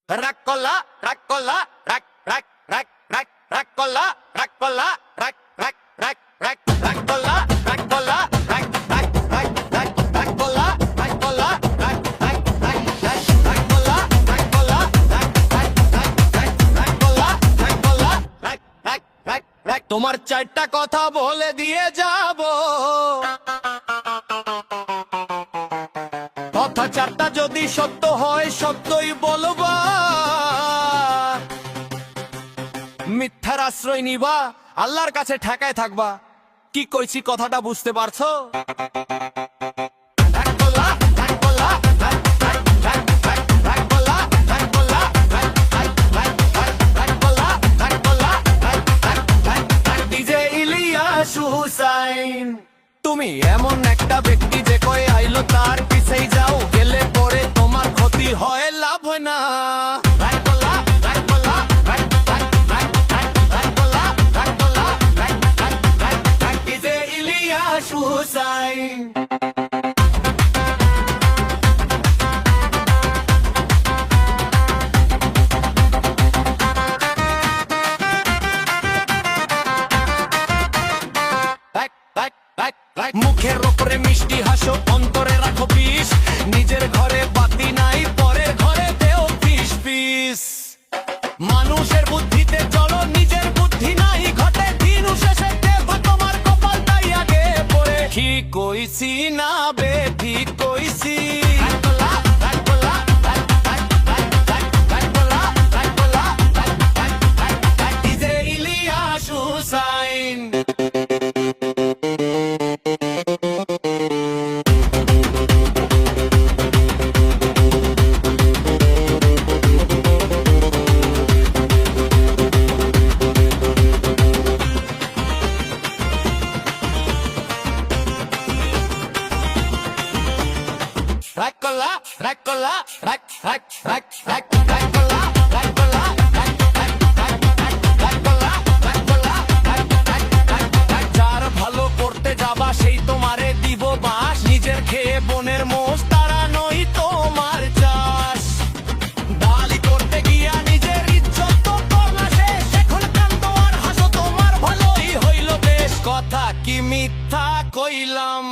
Raccola, raccola, rac, rac, rac, rac, raccola, raccola, rac, rac, rac, rac, raccola, raccola, rac, rac, rac, rac, raccola, raccola, rac, rac, rac, rac, raccola, raccola, rac, rac, rac, rac, raccola, raccola, rac, rac, rac, rac। তোমার চারটা কথা বলে দিয়ে যাব, কথা চারটা যদি সত্য হয় সত্যই বলবা, মিথ্যার আশ্রয় নিবা, আল্লাহর কাছে ঠেকায় থাকবা। কি কইছি কথাটা বুঝতে পারছো? তুমি এমন একটা ব্যক্তি যে কই আইলো তার পিছেই যাও, গেলে পরে তোমার ক্ষতি হয়, লাভ হয় না। মুখের ওপরে মিষ্টি হাসো, অন্তরে রাখো বিষ, নিজের ঘরে বাতি নাই, পরের ঘরে দেও পিস পিস। মানুষের বুদ্ধিতে চলো, নিজের বুদ্ধি নাই ঘটে, দিন শেষে দেব তোমার কপালটাই আগে পড়ে। ঠিক কইছি না বে ঠিক কইছি? Ilias Hussain. Raccola, raccola, rac, rac, rac, rac, raccola, raccola, rac, rac, rac, rac, raccola, raccola, rac, rac, rac, rac। যার ভালো করতে যাবা সেই তোমারে দিব বাস, নিজের খেয়ে বনের মোষ তারা নই তোমার চাষ। দালি করতে গিয়া নিজের ইজ্জত তো করলা শেষ, এখন কান্দো আর হাসো তোমার ভালোই হইল বেশ। কথা কি মিথ্যা কইলাম?